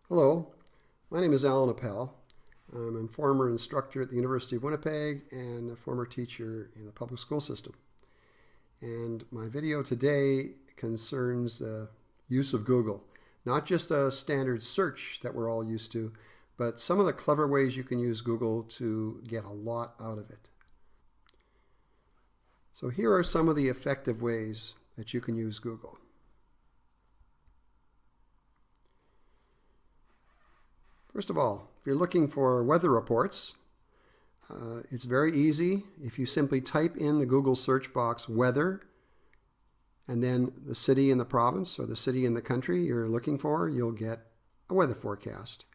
Hello, my name is Alan Appel. I'm a former instructor at the University of Winnipeg and a former teacher in the public school system. And my video today concerns the use of Google. Not just a standard search that we're all used to, but some of the clever ways you can use Google to get a lot out of it. So here are some of the effective ways that you can use Google. First of all, if you're looking for weather reports, it's very easy. If you simply type in the Google search box weather and then the city and the province or the city and the country you're looking for, you'll get a weather forecast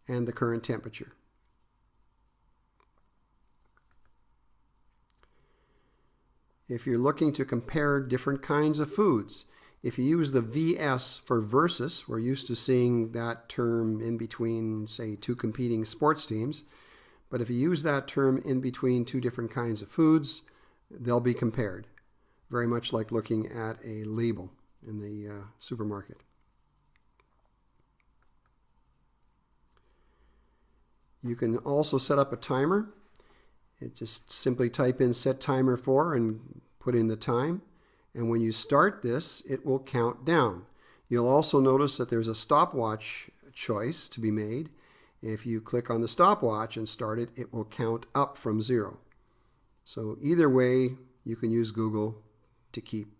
and the current temperature. If you're looking to compare different kinds of foods, if you use the VS for versus, we're used to seeing that term in between, say, two competing sports teams. But if you use that term in between two different kinds of foods, they'll be compared. Very much like looking at a label in the supermarket. You can also set up a timer. Just simply type in set timer for and put in the time. And when you start this, it will count down. You'll also notice that there's a stopwatch choice to be made. If you click on the stopwatch and start it, it will count up from 0. So either way, you can use Google to keep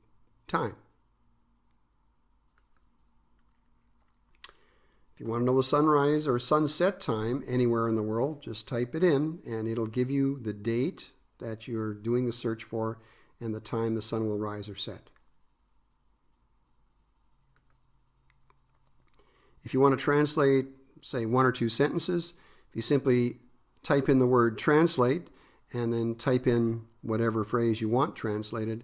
time. If you want to know the sunrise or sunset time anywhere in the world, just type it in and it'll give you the date that you're doing the search for and the time the sun will rise or set. If you want to translate, say, 1 or 2 sentences, if you simply type in the word translate and then type in whatever phrase you want translated,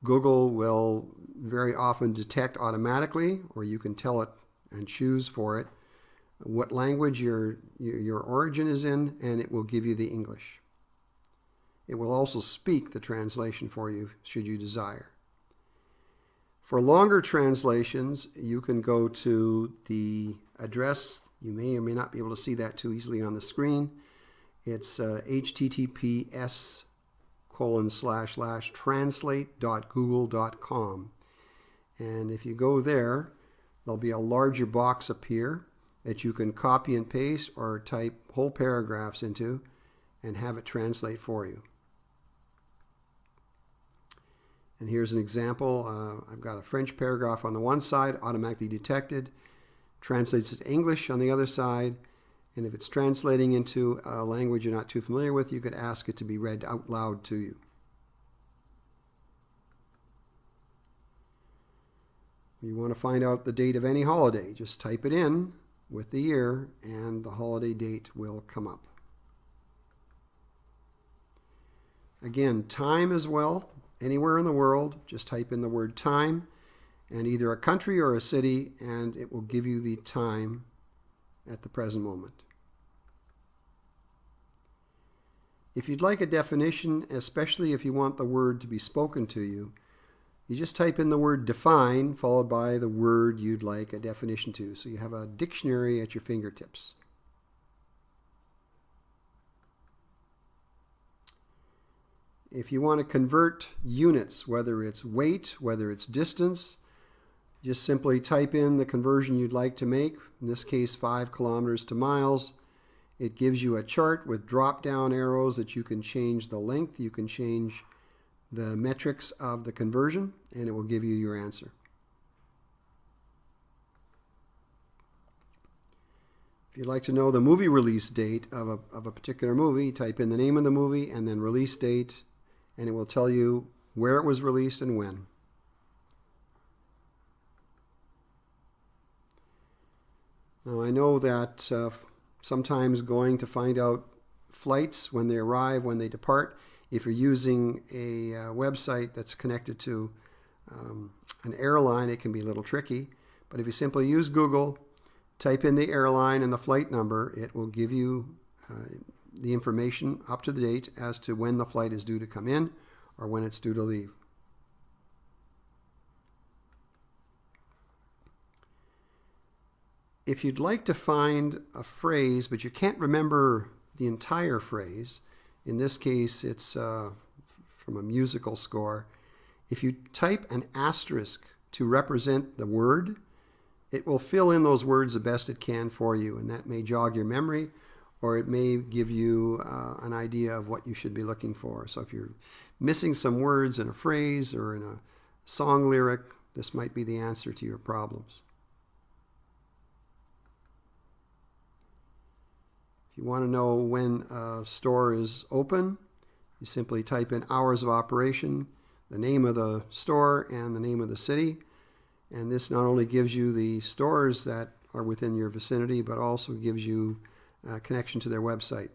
Google will very often detect automatically, or you can tell it and choose for it what language your origin is in, and it will give you the English. It will also speak the translation for you should you desire. For longer translations, you can go to the address. You may or may not be able to see that too easily on the screen. It's https://translate.google.com. And if you go there, there'll be a larger box appear that you can copy and paste or type whole paragraphs into and have it translate for you. And here's an example. I've got a French paragraph on the one side, automatically detected, translates it to English on the other side, and if it's translating into a language you're not too familiar with, you could ask it to be read out loud to you. You want to find out the date of any holiday, just type it in with the year and the holiday date will come up. Again, time as well. Anywhere in the world, just type in the word time and either a country or a city, and it will give you the time at the present moment. If you'd like a definition, especially if you want the word to be spoken to you, you just type in the word define followed by the word you'd like a definition to. So you have a dictionary at your fingertips. If you want to convert units, whether it's weight, whether it's distance, just simply type in the conversion you'd like to make, in this case 5 kilometers to miles. It gives you a chart with drop-down arrows that you can change the length, you can change the metrics of the conversion, and it will give you your answer. If you'd like to know the movie release date of a particular movie, type in the name of the movie and then release date, and it will tell you where it was released and when. Now I know that sometimes going to find out flights when they arrive, when they depart, if you're using a website that's connected to an airline, it can be a little tricky. But if you simply use Google, type in the airline and the flight number, it will give you the information up to the date as to when the flight is due to come in or when it's due to leave. If you'd like to find a phrase, but you can't remember the entire phrase, in this case it's from a musical score, if you type an asterisk to represent the word, it will fill in those words the best it can for you, and that may jog your memory, or it may give you an idea of what you should be looking for. So if you're missing some words in a phrase or in a song lyric, this might be the answer to your problems. If you want to know when a store is open, you simply type in hours of operation, the name of the store, and the name of the city. And this not only gives you the stores that are within your vicinity, but also gives you a connection to their website.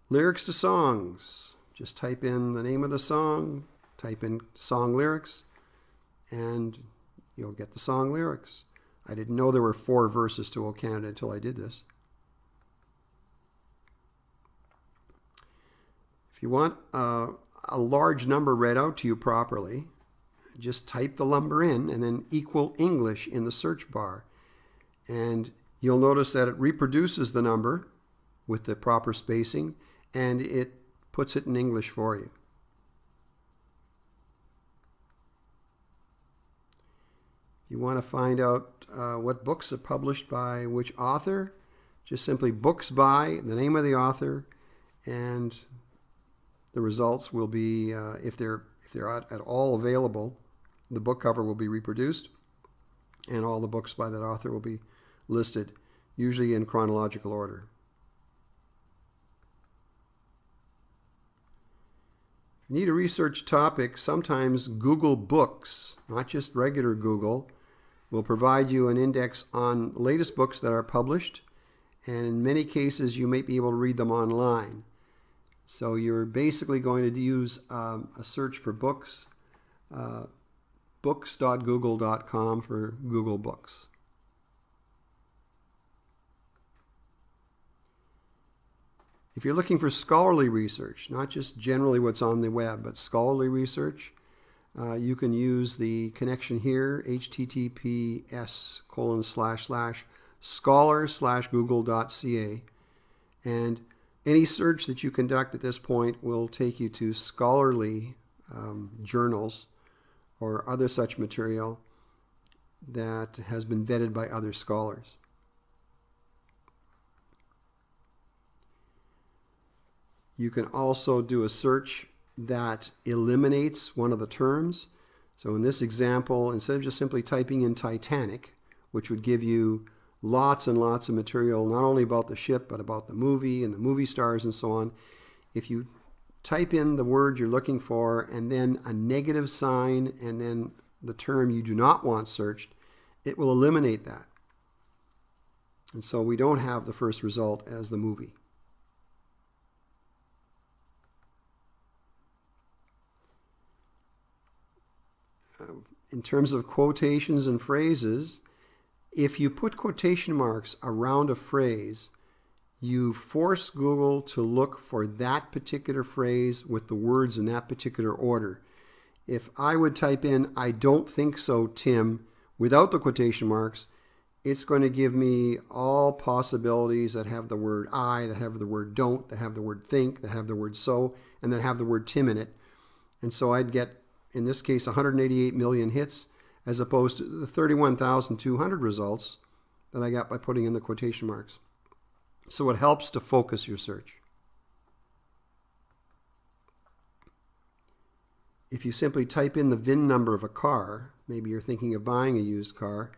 Lyrics to songs. Just type in the name of the song, type in song lyrics, and you'll get the song lyrics. I didn't know there were 4 verses to O Canada until I did this. If you want a large number read out to you properly, just type the number in and then equal English in the search bar. And you'll notice that it reproduces the number with the proper spacing, and it puts it in English for you. You want to find out what books are published by which author, just simply books by, the name of the author, and the results will be, if they're at all available, the book cover will be reproduced, and all the books by that author will be listed, usually in chronological order. If you need a research topic, sometimes Google Books, not just regular Google, will provide you an index on latest books that are published, and in many cases you might be able to read them online. So you're basically going to use a search for books, books.google.com for Google Books. If you're looking for scholarly research, not just generally what's on the web, but scholarly research, you can use the connection here, https://scholar/google.ca, and any search that you conduct at this point will take you to scholarly journals or other such material that has been vetted by other scholars. You can also do a search that eliminates one of the terms. So in this example, instead of just simply typing in Titanic, which would give you lots and lots of material, not only about the ship, but about the movie and the movie stars and so on, if you type in the word you're looking for and then a negative sign and then the term you do not want searched, it will eliminate that. And so we don't have the first result as the movie. In terms of quotations and phrases, if you put quotation marks around a phrase, you force Google to look for that particular phrase with the words in that particular order. If I would type in, "I don't think so, Tim," without the quotation marks, it's going to give me all possibilities that have the word I, that have the word don't, that have the word think, that have the word so, and that have the word Tim in it. And so I'd get, in this case, 188 million hits, as opposed to the 31,200 results that I got by putting in the quotation marks. So it helps to focus your search. If you simply type in the VIN number of a car, maybe you're thinking of buying a used car,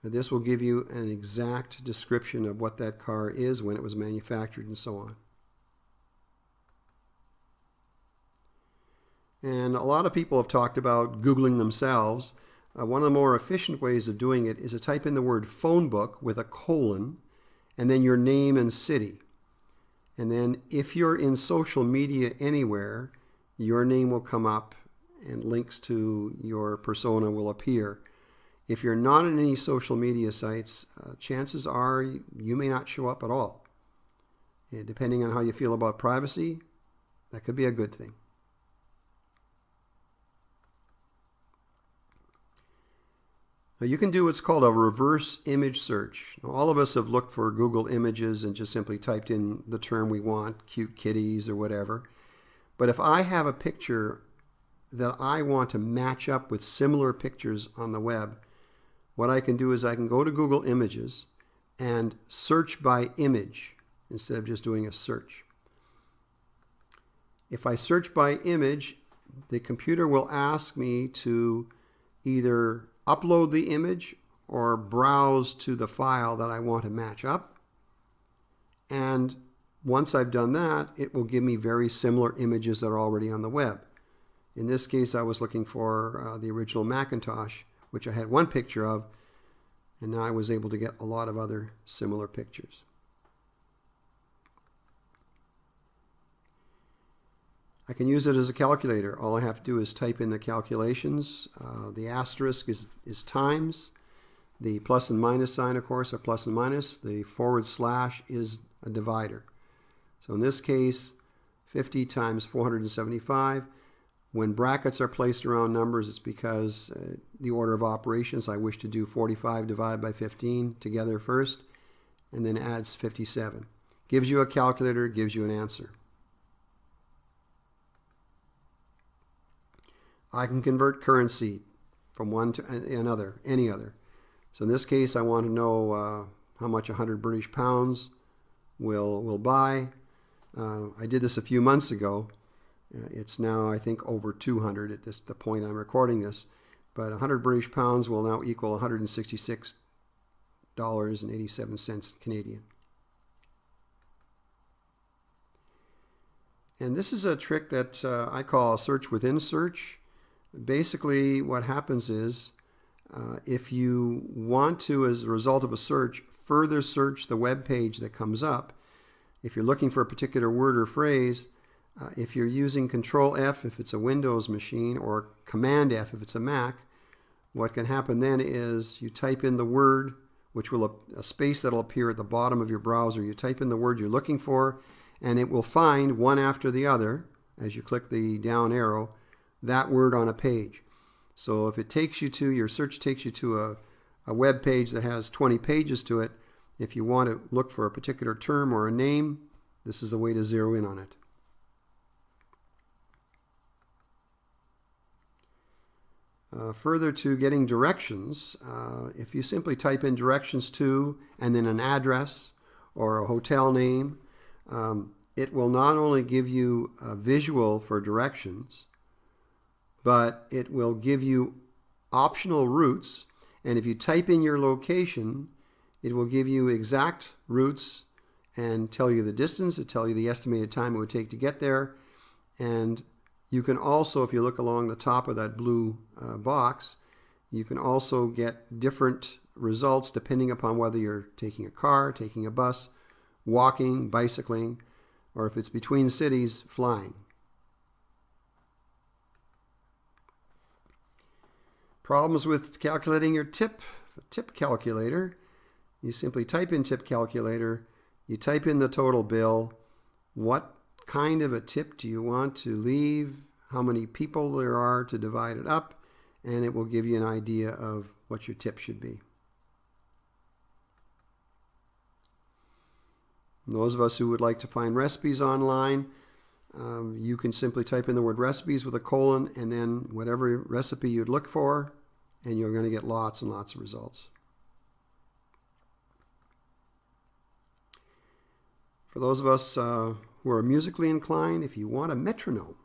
this will give you an exact description of what that car is, when it was manufactured, and so on. And a lot of people have talked about Googling themselves. One of the more efficient ways of doing it is to type in the word phone book with a colon and then your name and city. And then if you're in social media anywhere, your name will come up and links to your persona will appear. If you're not in any social media sites, chances are you may not show up at all. And depending on how you feel about privacy, that could be a good thing. Now you can do what's called a reverse image search. Now, all of us have looked for Google Images and just simply typed in the term we want, cute kitties or whatever. But if I have a picture that I want to match up with similar pictures on the web, what I can do is I can go to Google Images and search by image instead of just doing a search. If I search by image, the computer will ask me to either upload the image or browse to the file that I want to match up. And once I've done that, it will give me very similar images that are already on the web. In this case, I was looking for the original Macintosh, which I had one picture of, and now I was able to get a lot of other similar pictures. I can use it as a calculator. All I have to do is type in the calculations. The asterisk is times. The plus and minus sign, of course, are plus and minus. The / is a divider. So in this case, 50 times 475. When brackets are placed around numbers, it's because the order of operations, I wish to do 45 divided by 15 together first, and then adds 57. Gives you a calculator, gives you an answer. I can convert currency from one to another, any other. So in this case, I want to know how much 100 British pounds will buy. I did this a few months ago. It's now, I think, over 200 at the point I'm recording this. But 100 British pounds will now equal $166.87 Canadian. And this is a trick that I call search within search. Basically, what happens is if you want to, as a result of a search, further search the web page that comes up, if you're looking for a particular word or phrase, if you're using Control F if it's a Windows machine or Command F if it's a Mac, what can happen then is you type in the word, which will a space that will appear at the bottom of your browser. You type in the word you're looking for, and it will find one after the other, as you click the down arrow, that word on a page. So if it takes you to, your search takes you to a web page that has 20 pages to it, if you want to look for a particular term or a name, this is the way to zero in on it. Further to getting directions, if you simply type in directions to and then an address or a hotel name, it will not only give you a visual for directions, but it will give you optional routes. And if you type in your location, it will give you exact routes and tell you the distance, it tell you the estimated time it would take to get there. And you can also, if you look along the top of that blue box, you can also get different results depending upon whether you're taking a car, taking a bus, walking, bicycling, or if it's between cities, flying. Problems with calculating your tip calculator. You simply type in tip calculator, you type in the total bill, what kind of a tip do you want to leave, how many people there are to divide it up, and it will give you an idea of what your tip should be. And those of us who would like to find recipes online, you can simply type in the word recipes with a colon and then whatever recipe you'd look for, and you're going to get lots and lots of results. For those of us who are musically inclined, if you want a metronome,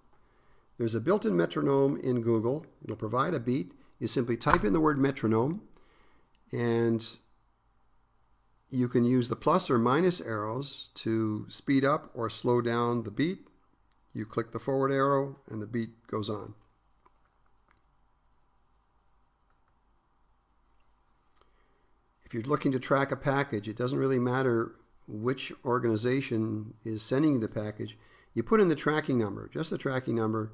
there's a built-in metronome in Google. It'll provide a beat. You simply type in the word metronome, and you can use the plus or minus arrows to speed up or slow down the beat. You click the forward arrow and the beat goes on. If you're looking to track a package, it doesn't really matter which organization is sending you the package. You put in the tracking number, just the tracking number,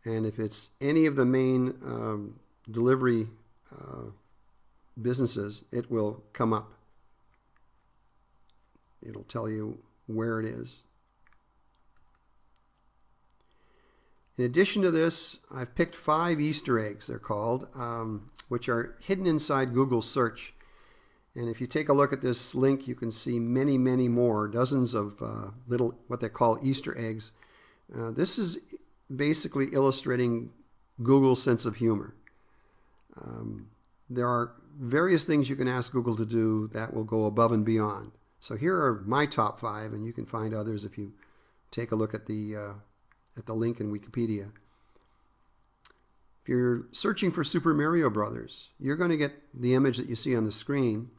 and if it's any of the main delivery businesses, it will come up. It'll tell you where it is. In addition to this, I've picked 5 Easter eggs, they're called, which are hidden inside Google search. And if you take a look at this link, you can see many, many more, dozens of little, what they call Easter eggs. This is basically illustrating Google's sense of humor. There are various things you can ask Google to do that will go above and beyond. So here are my top 5, and you can find others if you take a look at the link in Wikipedia. If you're searching for Super Mario Brothers, you're going to get the image that you see on the screen.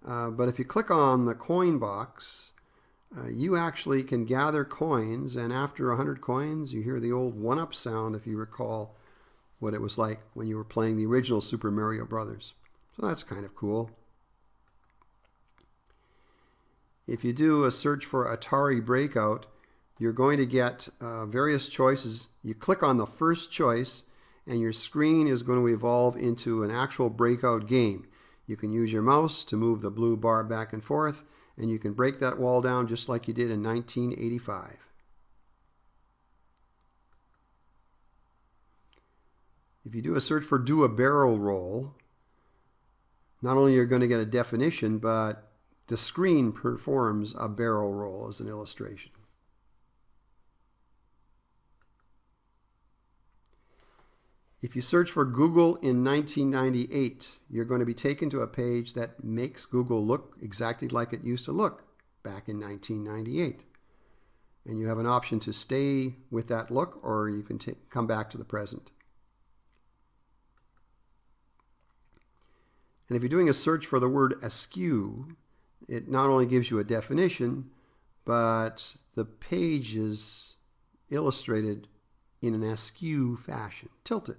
But if you click on the coin box, you actually can gather coins, and after 100 coins, you hear the old 1-up sound if you recall what it was like when you were playing the original Super Mario Brothers. So that's kind of cool. If you do a search for Atari Breakout, you're going to get various choices. You click on the first choice, and your screen is going to evolve into an actual breakout game. You can use your mouse to move the blue bar back and forth, and you can break that wall down just like you did in 1985. If you do a search for do a barrel roll, not only are you going to get a definition, but the screen performs a barrel roll as an illustration. If you search for Google in 1998, you're going to be taken to a page that makes Google look exactly like it used to look back in 1998. And you have an option to stay with that look, or you can come back to the present. And if you're doing a search for the word askew, it not only gives you a definition, but the page is illustrated in an askew fashion, tilted.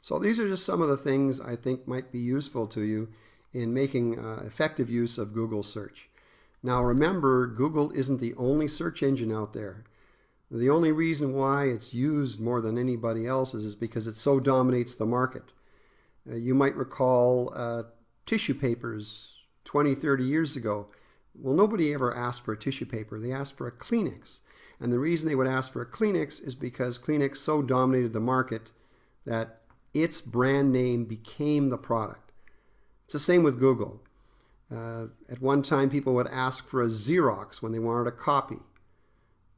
So these are just some of the things I think might be useful to you in making effective use of Google search. Now remember, Google isn't the only search engine out there. The only reason why it's used more than anybody else's is because it so dominates the market. You might recall tissue papers 20, 30 years ago. Well, nobody ever asked for a tissue paper. They asked for a Kleenex. And the reason they would ask for a Kleenex is because Kleenex so dominated the market that its brand name became the product. It's the same with Google. At one time, people would ask for a Xerox when they wanted a copy.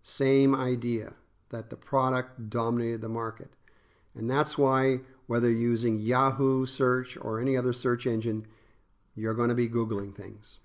Same idea, that the product dominated the market. And that's why, whether you're using Yahoo search or any other search engine, you're going to be Googling things.